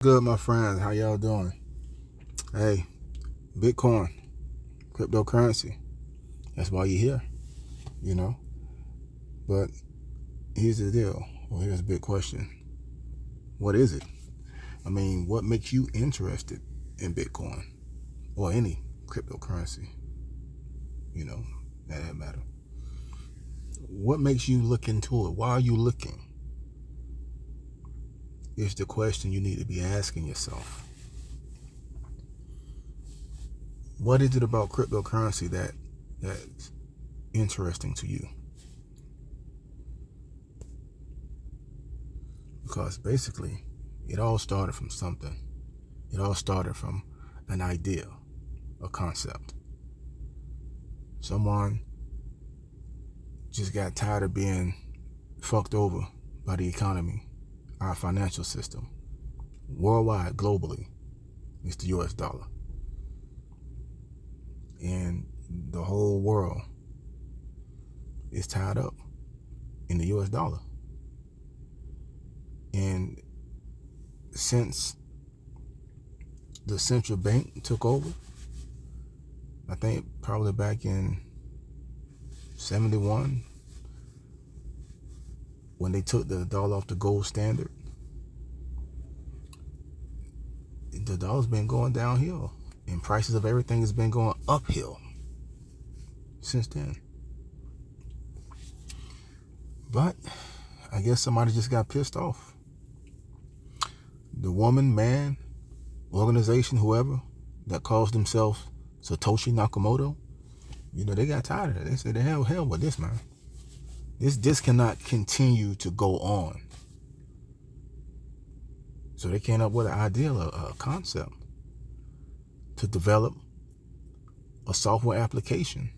Good, my friends. How y'all doing? Hey, Bitcoin, cryptocurrency. That's why you're here, you know. But here's the deal. Well, here's a big question. What is it? I mean, what makes you interested in Bitcoin or any cryptocurrency? You know, that matter. What makes you look into it? Why are you looking? Is the question you need to be asking yourself. What is it about cryptocurrency that's interesting to you? Because basically, it all started from something. It all started from an idea, a concept. Someone just got tired of being fucked over by the economy, our financial system, worldwide, globally. It's the US dollar. And the whole world is tied up in the US dollar. And since the central bank took over, I think probably back in 71, when they took the dollar off the gold standard, the dollar's been going downhill, and prices of everything has been going uphill since then. But I guess somebody just got pissed off. The woman, man, organization, whoever that calls themselves Satoshi Nakamoto, they got tired of it. They said, hell with this, man. This cannot continue to go on. So they came up with an idea, a concept to develop a software application,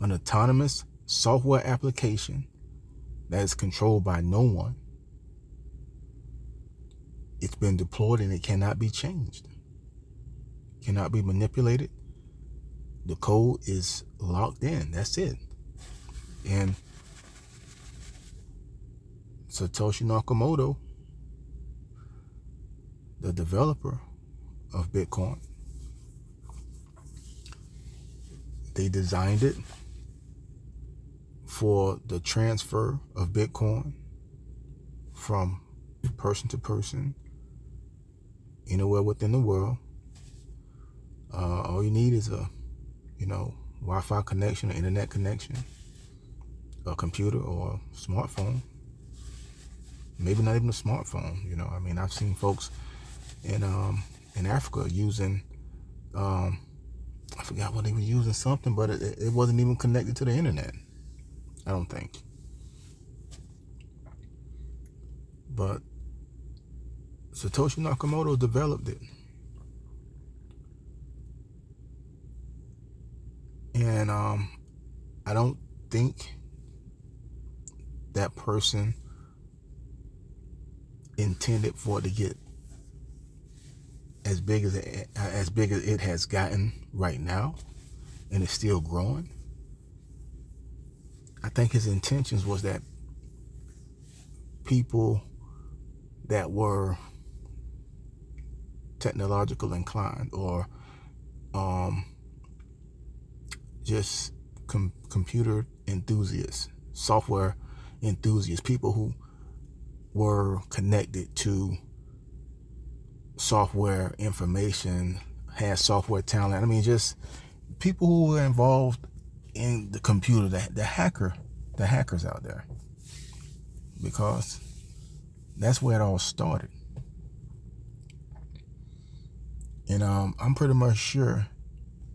an autonomous software application that is controlled by no one. It's been deployed and it cannot be changed, cannot be manipulated. The code is locked in. That's it. And Satoshi Nakamoto, the developer of Bitcoin, they designed it for the transfer of Bitcoin from person to person, anywhere within the world. All you need is a, Wi-Fi connection, an internet connection, a computer or a smartphone. Maybe not even a smartphone. I've seen folks in Africa using, I forgot what they were using, something, but it wasn't even connected to the internet, I don't think. But Satoshi Nakamoto developed it. And I don't think that person intended for it to get as big as it has gotten right now, and it's still growing. I think his intentions was that people that were technological inclined or just computer enthusiasts, software enthusiasts, people who were connected to software information, had software talent. Just people who were involved in the computer, the hackers out there, because that's where it all started. And I'm pretty much sure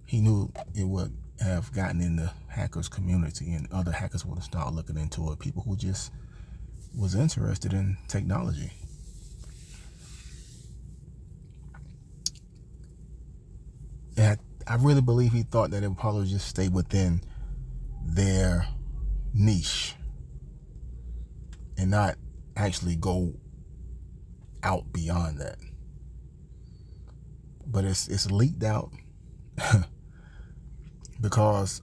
he knew it would have gotten in the hackers community, and other hackers would have started looking into it. People who just was interested in technology. And I really believe he thought that it would probably just stay within their niche and not actually go out beyond that. But it's leaked out because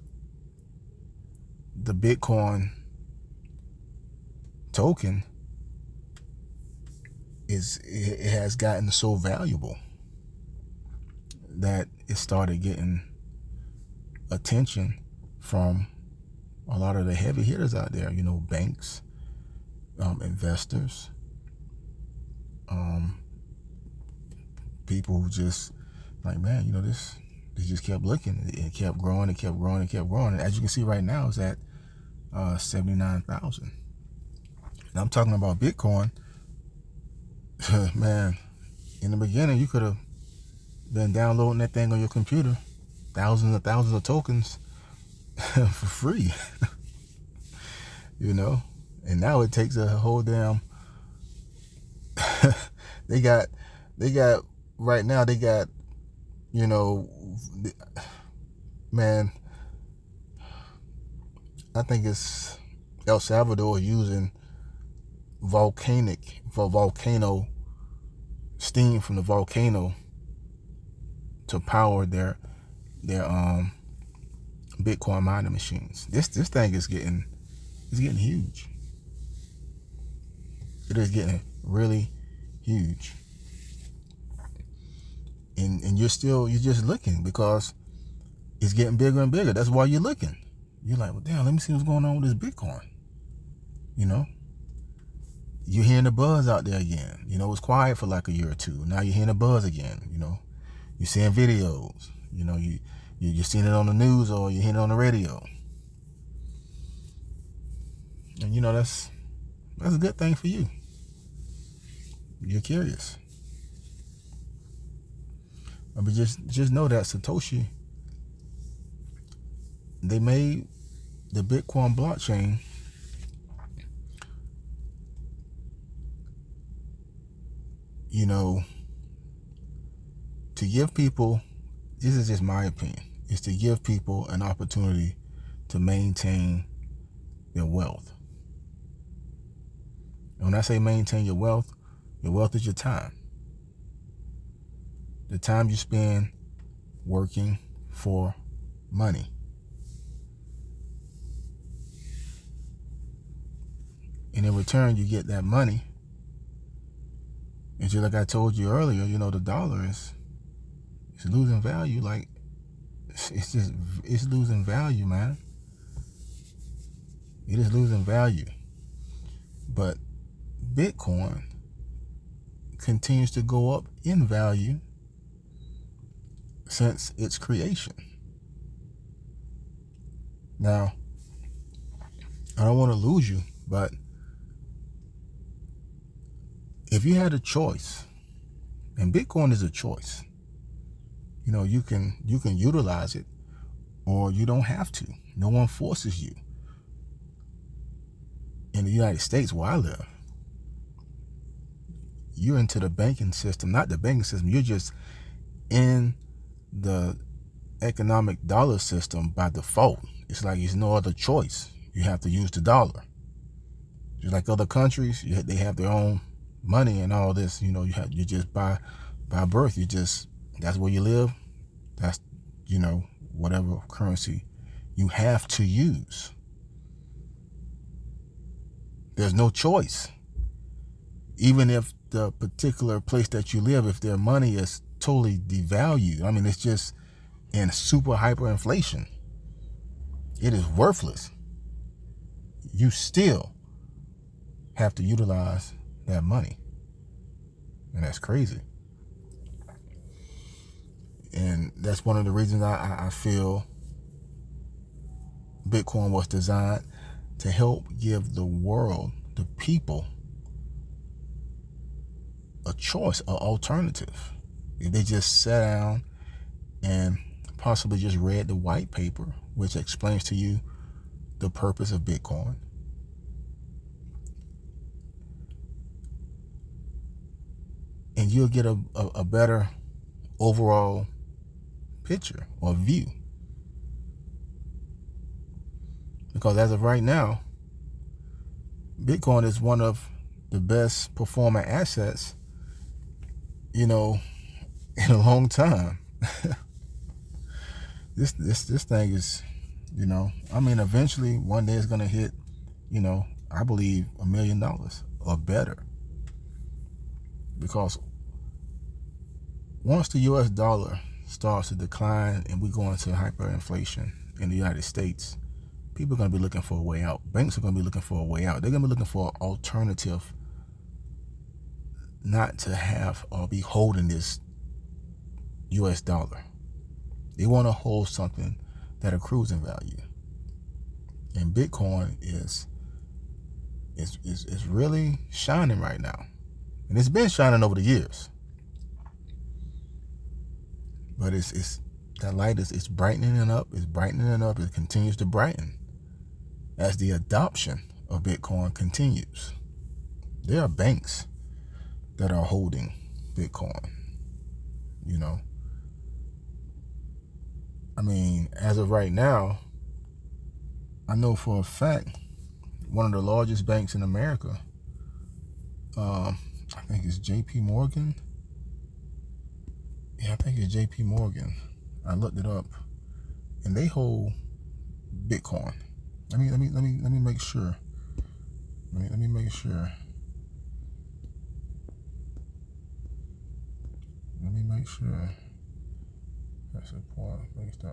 the Bitcoin token it has gotten so valuable that it started getting attention from a lot of the heavy hitters out there, banks, investors, people who just like, man, this, they just kept looking. It kept growing, it kept growing, it kept growing. And as you can see right now, it's at 79,000. And I'm talking about Bitcoin. Man, in the beginning, you could have been downloading that thing on your computer, thousands of tokens for free, and now it takes a whole damn, they got right now, they got, man, I think it's El Salvador using volcano steam from the volcano to power their Bitcoin mining machines. This thing is getting huge. It is getting really huge. And you're just looking because it's getting bigger and bigger. That's why you're looking. You're like, well, damn, let me see what's going on with this Bitcoin. You're hearing the buzz out there again. It was quiet for like a year or two. Now you're hearing the buzz again. You're seeing videos. You're seeing it on the news or you're hearing it on the radio. And that's a good thing for you. You're curious. But just know that Satoshi, they made the Bitcoin blockchain to give people, this is just my opinion, is to give people an opportunity to maintain their wealth. And when I say maintain your wealth is your time. The time you spend working for money. And in return, you get that money. And just like I told you earlier, the dollar is losing value. Like, it's losing value, man. It is losing value. But Bitcoin continues to go up in value since its creation. Now, I don't want to lose you, but if you had a choice, and Bitcoin is a choice, you can utilize it or you don't have to. No one forces you. In the United States where I live, you're into the banking system, not the banking system, you're just in the economic dollar system by default. It's like there's no other choice. You have to use the dollar. Just like other countries, they have their own money and all this. You just by birth, that's where you live. That's whatever currency you have to use. There's no choice. Even if the particular place that you live, if their money is totally devalued, it's just in super hyperinflation, it is worthless. You still have to utilize that money. And that's crazy. And that's one of the reasons I feel Bitcoin was designed to help give the world, the people, a choice, an alternative. If they just sat down and possibly just read the white paper, which explains to you the purpose of Bitcoin, and you'll get a better overall picture or view. Because as of right now, Bitcoin is one of the best performing assets, in a long time. This thing is, eventually one day it's gonna hit, I believe $1 million or better. Because once the US dollar starts to decline and we go into hyperinflation in the United States, people are going to be looking for a way out. Banks are going to be looking for a way out. They're going to be looking for an alternative not to have or be holding this US dollar. They want to hold something that accrues in value. And Bitcoin is really shining right now. And it's been shining over the years. But it's that light is brightening up. It's brightening up. It continues to brighten as the adoption of Bitcoin continues. There are banks that are holding Bitcoin. You know, I mean, as of right now, I know for a fact one of the largest banks in America, I think it's JP Morgan. Yeah, I think it's JP Morgan. I looked it up, and they hold Bitcoin. Let me make sure. Let me make sure. Let me make sure. That's a point based on.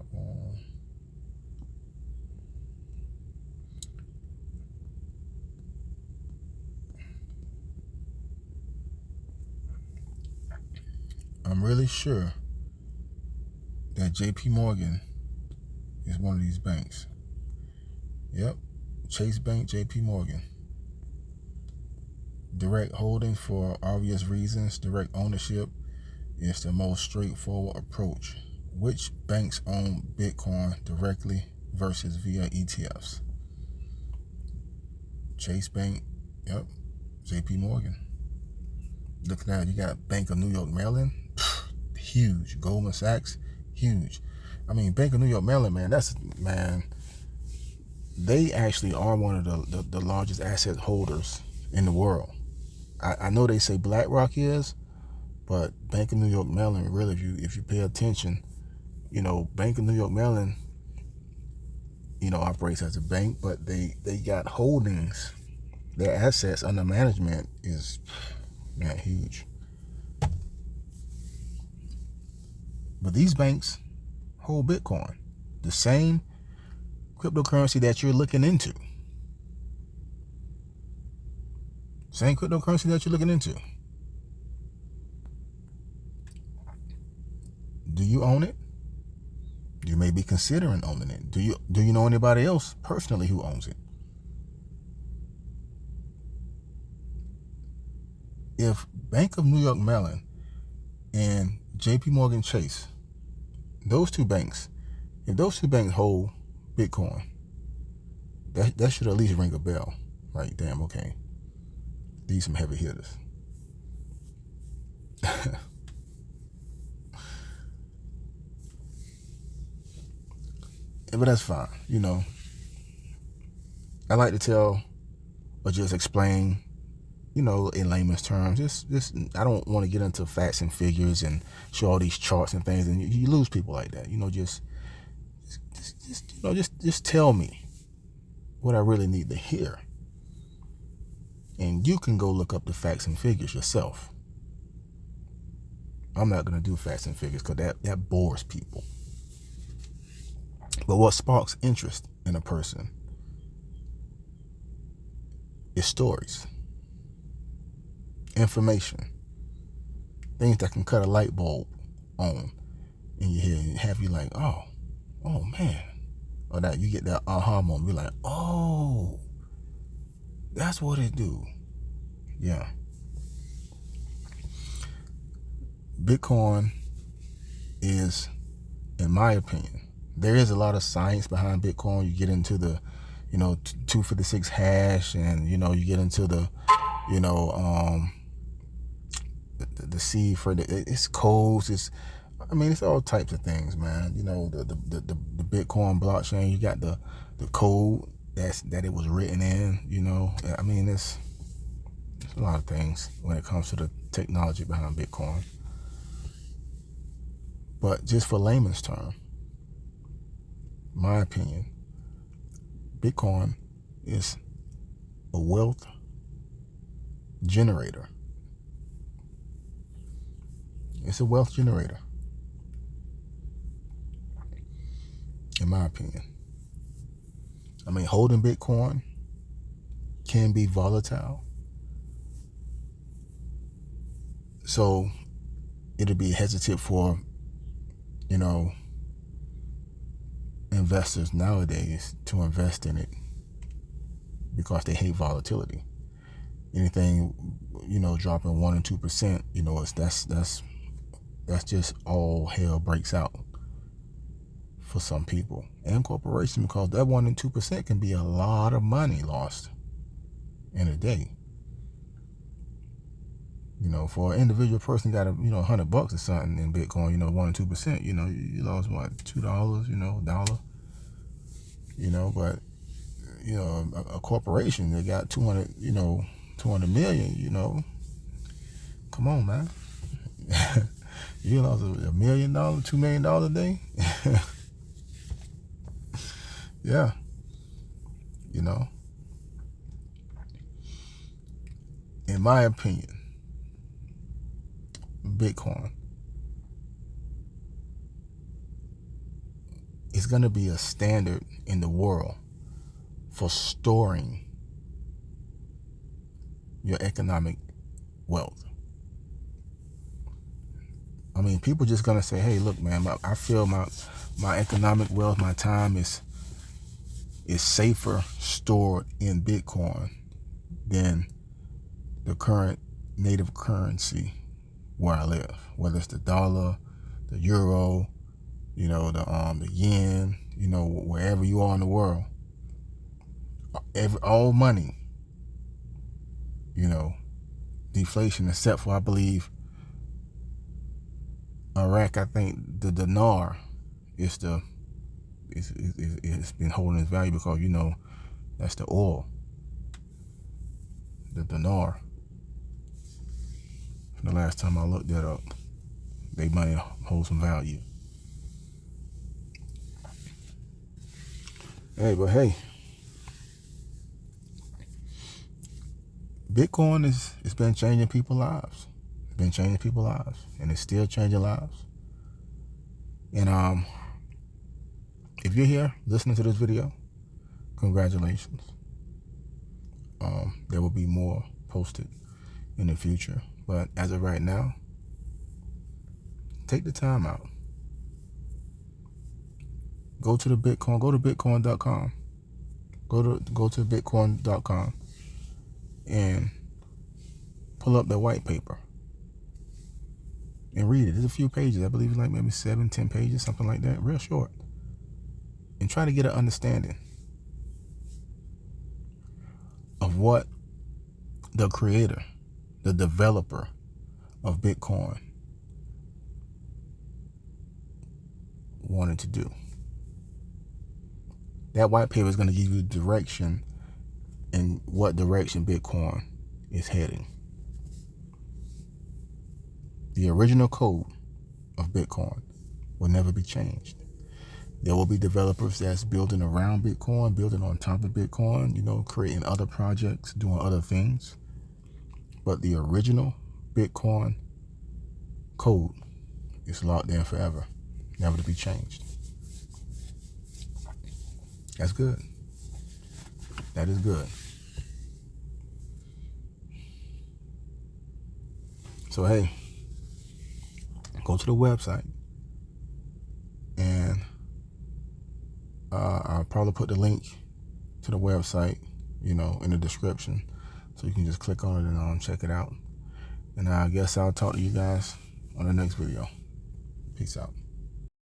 I'm really sure that JP Morgan is one of these banks. Yep, Chase Bank, JP Morgan. Direct holding for obvious reasons. Direct ownership is the most straightforward approach. Which banks own Bitcoin directly versus via ETFs? Chase Bank, yep, JP Morgan. Looking at it, you got Bank of New York Mellon, huge. Goldman Sachs, huge. I mean, Bank of New York Mellon, man, they actually are one of the largest asset holders in the world. I know they say BlackRock is, but Bank of New York Mellon, really, if you pay attention, you know, Bank of New York Mellon, you know, operates as a bank, but they got holdings. Their assets under management is, man, huge. But these banks hold Bitcoin, the same cryptocurrency that you're looking into. Same cryptocurrency that you're looking into. Do you own it? You may be considering owning it. Do you know anybody else personally who owns it? If Bank of New York Mellon and JP Morgan Chase, those two banks, if those two banks hold Bitcoin, that should at least ring a bell. Like, damn, okay, these some heavy hitters. But that's fine, you know. I like to tell or just explain, you know, in layman's terms. Just I don't want to get into facts and figures and show all these charts and things, and you lose people like that. You know, just tell me what I really need to hear, and you can go look up the facts and figures yourself. I'm not gonna do facts and figures because that bores people. But what sparks interest in a person is stories, information, things that can cut a light bulb on in your head and have you like, oh man. Or that you get that aha moment. You're like, oh, that's what it do. Yeah. Bitcoin is, in my opinion, there is a lot of science behind Bitcoin. You get into the, you know, 256 hash, and, you know, you get into the, you know, the C for it's codes. It's all types of things, man. You know, the Bitcoin blockchain. You got the code that it was written in. You know, I mean, there's a lot of things when it comes to the technology behind Bitcoin. But just for layman's term, my opinion, Bitcoin is a wealth generator. It's a wealth generator, in my opinion. I mean, holding Bitcoin can be volatile. So it'll be hesitant for, investors nowadays to invest in it because they hate volatility. Anything, dropping 1 and 2%, that's just all hell breaks out for some people and corporations, because that 1 and 2% can be a lot of money lost in a day. For an individual person got $100 or something in Bitcoin, 1 and 2%, you lost what, $2, dollar, but a corporation that got 200 million, come on, man. You lost $1 million, $2 million a day. Yeah, in my opinion, Bitcoin is going to be a standard in the world for storing your economic wealth. I mean, people just going to say, hey, look, man, I feel my economic wealth, my time is safer stored in Bitcoin than the current native currency where I live, whether it's the dollar, the euro, the yen, wherever you are in the world. All money, deflation, except for, I believe, Iraq. I think the dinar it's been holding its value because that's the oil. The dinar. From the last time I looked that up, they money holds some value. Hey, Bitcoin it's been changing people's lives. It's been changing people's lives, and it's still changing lives. And if you're here listening to this video, congratulations. There will be more posted in the future, but as of right now, take the time out. Go to Bitcoin.com. Go to Bitcoin.com and pull up the white paper and read it. There's a few pages. I believe it's like maybe 7-10 pages, something like that, real short. And try to get an understanding of what the creator, the developer of Bitcoin wanted to do. That white paper is going to give you direction in what direction Bitcoin is heading. The original code of Bitcoin will never be changed. There will be developers that's building around Bitcoin, building on top of Bitcoin, creating other projects, doing other things. But the original Bitcoin code is locked in forever, never to be changed. That's good. That is good. So, hey, go to the website, and I'll probably put the link to the website, in the description, so you can just click on it and check it out. And I guess I'll talk to you guys on the next video. Peace out.